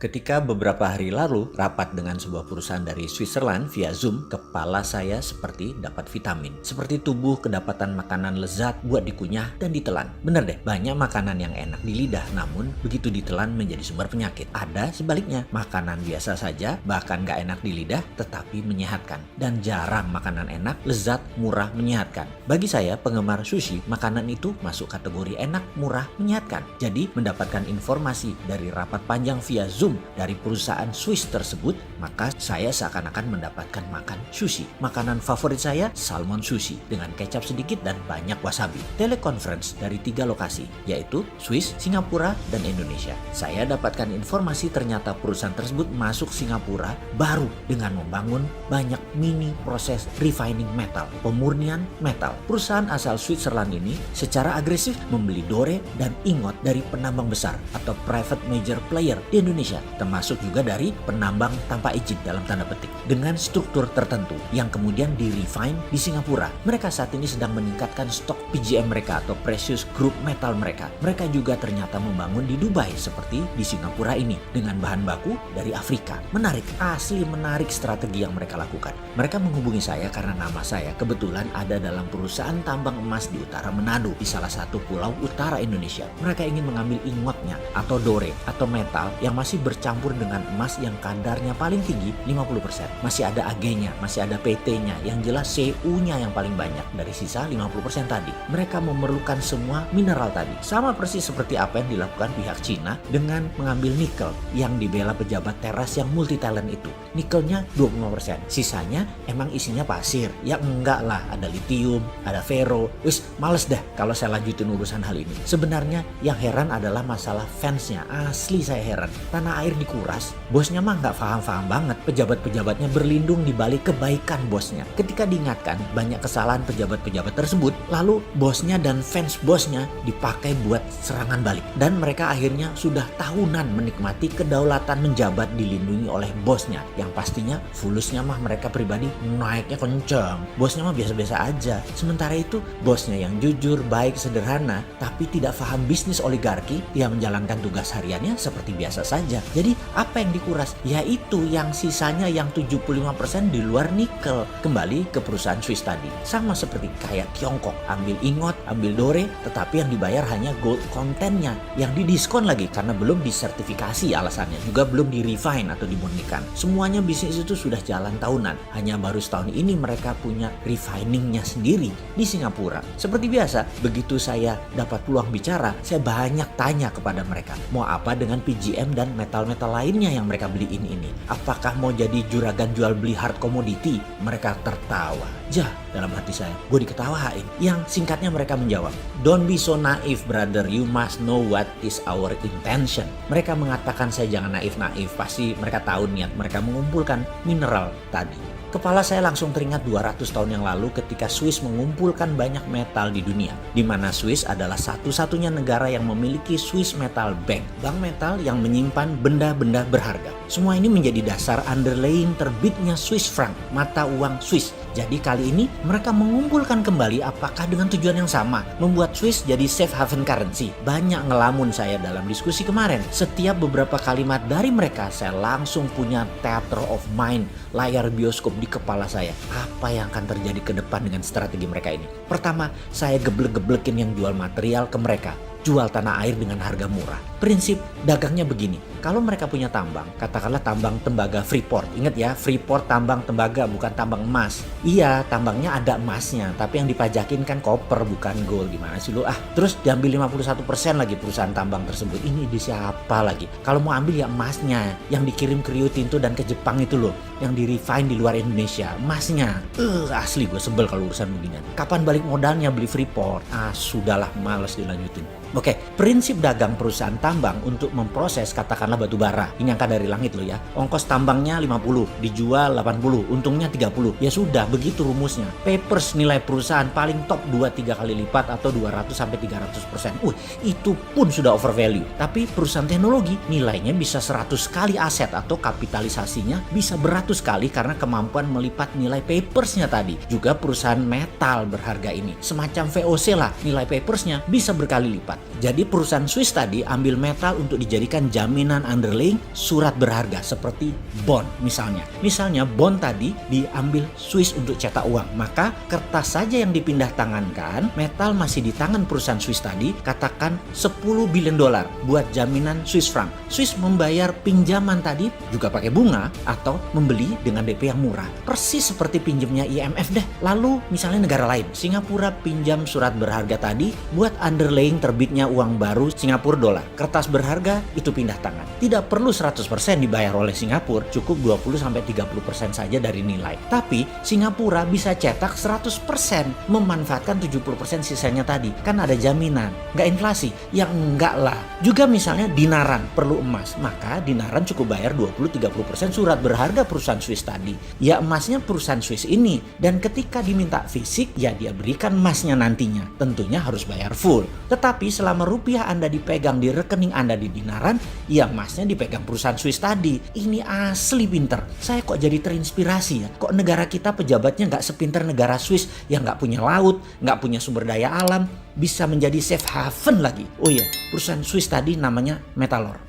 Ketika beberapa hari lalu rapat dengan sebuah perusahaan dari Switzerland via Zoom, kepala saya seperti dapat vitamin. Seperti tubuh kedapatan makanan lezat buat dikunyah dan ditelan. Bener deh, banyak makanan yang enak di lidah, namun begitu ditelan menjadi sumber penyakit. Ada sebaliknya, makanan biasa saja, bahkan gak enak di lidah, tetapi menyehatkan. Dan jarang makanan enak, lezat, murah, menyehatkan. Bagi saya, penggemar sushi, makanan itu masuk kategori enak, murah, menyehatkan. Jadi, mendapatkan informasi dari rapat panjang via Zoom dari perusahaan Swiss tersebut, maka saya seakan-akan mendapatkan makan sushi. Makanan favorit saya, salmon sushi dengan kecap sedikit dan banyak wasabi. Teleconference dari 3 lokasi, yaitu Swiss, Singapura, dan Indonesia. Saya dapatkan informasi ternyata perusahaan tersebut masuk Singapura baru dengan membangun banyak mini proses refining metal, pemurnian metal. Perusahaan asal Switzerland ini secara agresif membeli dore dan ingot dari penambang besar atau private major player di Indonesia, termasuk juga dari penambang tanpa izin dalam tanda petik, dengan struktur tertentu yang kemudian di-refine di Singapura. Mereka saat ini sedang meningkatkan stok PGM mereka atau precious group metal mereka. Mereka juga ternyata membangun di Dubai seperti di Singapura ini dengan bahan baku dari Afrika. Menarik, asli menarik strategi yang mereka lakukan. Mereka menghubungi saya karena nama saya kebetulan ada dalam perusahaan tambang emas di utara Manado, di salah satu pulau utara Indonesia. Mereka ingin mengambil ingotnya atau dore atau metal yang masih bercampur dengan emas yang kadarnya paling tinggi 50%. Masih ada Ag-nya, masih ada PT-nya, yang jelas Cu-nya yang paling banyak dari sisa 50% tadi. Mereka memerlukan semua mineral tadi. Sama persis seperti apa yang dilakukan pihak Cina dengan mengambil nikel yang dibela pejabat teras yang multi talent itu. Nikelnya 25%. Sisanya emang isinya pasir. Ya enggak lah, ada litium, ada ferro. Wis, males dah kalau saya lanjutin urusan hal ini. Sebenarnya yang heran adalah masalah fansnya. Asli saya heran. Tanah air dikuras, bosnya mah nggak paham-paham banget. Pejabat-pejabatnya berlindung di balik kebaikan bosnya. Ketika diingatkan banyak kesalahan pejabat-pejabat tersebut, lalu bosnya dan fans bosnya dipakai buat serangan balik. Dan mereka akhirnya sudah tahunan menikmati kedaulatan menjabat dilindungi oleh bosnya. Yang pastinya fulusnya mah mereka pribadi naiknya kenceng. Bosnya mah biasa-biasa aja. Sementara itu bosnya yang jujur, baik, sederhana, tapi tidak paham bisnis oligarki, yang menjalankan tugas hariannya seperti biasa saja. Jadi apa yang dikuras? Yaitu yang sisanya yang 75% di luar nikel. Kembali ke perusahaan Swiss tadi. Sama seperti kayak Tiongkok. Ambil ingot, ambil dore, tetapi yang dibayar hanya gold contentnya. Yang didiskon lagi karena belum disertifikasi alasannya. Juga belum di-refine atau dimurnikan. Semuanya bisnis itu sudah jalan tahunan. Hanya baru setahun ini mereka punya refiningnya sendiri di Singapura. Seperti biasa, begitu saya dapat peluang bicara, saya banyak tanya kepada mereka. Mau apa dengan PGM dan metal-metal lainnya yang mereka beliin ini? Apakah mau jadi juragan jual beli hard commodity? Mereka tertawa. Jah, dalam hati saya, gue diketawain. Yang singkatnya mereka menjawab, "Don't be so naive brother, you must know what is our intention." Mereka mengatakan saya jangan naif-naif, pasti mereka tahu niat mereka mengumpulkan mineral tadi. Kepala saya langsung teringat 200 tahun yang lalu ketika Swiss mengumpulkan banyak metal di dunia, di mana Swiss adalah satu-satunya negara yang memiliki Swiss Metal Bank, bank metal yang menyimpan benda-benda berharga. Semua ini menjadi dasar underlying terbitnya Swiss franc, mata uang Swiss. Jadi kali ini mereka mengumpulkan kembali, apakah dengan tujuan yang sama, membuat Swiss jadi safe haven currency. Banyak ngelamun saya dalam diskusi kemarin. Setiap beberapa kalimat dari mereka saya langsung punya theater of mind, layar bioskop di kepala saya. Apa yang akan terjadi ke depan dengan strategi mereka ini? Pertama, saya geblek-geblekin yang jual material ke mereka. Jual tanah air dengan harga murah. Prinsip dagangnya begini, kalau mereka punya tambang, katakanlah tambang tembaga Freeport. Ingat ya, Freeport tambang tembaga, bukan tambang emas. Iya, tambangnya ada emasnya, tapi yang dipajakin kan koper bukan gold. Gimana sih lu? Terus diambil 51% lagi perusahaan tambang tersebut. Ini di siapa lagi? Kalau mau ambil ya emasnya, yang dikirim ke Rio Tinto dan ke Jepang itu loh, yang di-refine di luar Indonesia, emasnya. Asli gue sebel kalau urusan beginian. Kapan balik modalnya beli Freeport? Sudahlah, males dilanjutin. Oke, prinsip dagang perusahaan tambang untuk memproses katakanlah batu bara. Ini angka dari langit loh ya. Ongkos tambangnya 50, dijual 80, untungnya 30. Ya sudah, begitu rumusnya. Papers nilai perusahaan paling top 2-3 kali lipat atau 200-300%. Itu pun sudah overvalue. Tapi perusahaan teknologi nilainya bisa 100 kali aset atau kapitalisasinya bisa beratus kali karena kemampuan melipat nilai papersnya tadi. Juga perusahaan metal berharga ini. Semacam VOC lah, nilai papersnya bisa berkali lipat. Jadi perusahaan Swiss tadi ambil metal untuk dijadikan jaminan underlying surat berharga seperti bond misalnya. Misalnya bond tadi diambil Swiss untuk cetak uang, maka kertas saja yang dipindah tangankan, metal masih di tangan perusahaan Swiss tadi, katakan 10 billion dolar buat jaminan Swiss franc. Swiss membayar pinjaman tadi juga pakai bunga atau membeli dengan DP yang murah. Persis seperti pinjamnya IMF deh. Lalu misalnya negara lain, Singapura pinjam surat berharga tadi buat underlying terbitnya uang baru Singapura dolar. Kertas berharga itu pindah tangan. Tidak perlu 100% dibayar oleh Singapura, cukup 20-30% saja dari nilai. Tapi Singapura bisa cetak 100%, memanfaatkan 70% sisanya tadi. Kan ada jaminan, nggak inflasi. Ya enggak lah. Juga misalnya dinaran perlu emas, maka dinaran cukup bayar 20-30% surat berharga perusahaan Swiss tadi. Ya emasnya perusahaan Swiss ini, dan ketika diminta fisik ya dia berikan emasnya nantinya. Tentunya harus bayar full. Tetapi selama rupiah Anda dipegang di rekening Anda di dinaran, ya emasnya dipegang perusahaan Swiss tadi. Ini asli pinter. Saya kok jadi terinspirasi ya. Kok negara kita pejabatnya nggak sepinter negara Swiss yang nggak punya laut, nggak punya sumber daya alam, bisa menjadi safe haven lagi. Oh iya, perusahaan Swiss tadi namanya Metalor.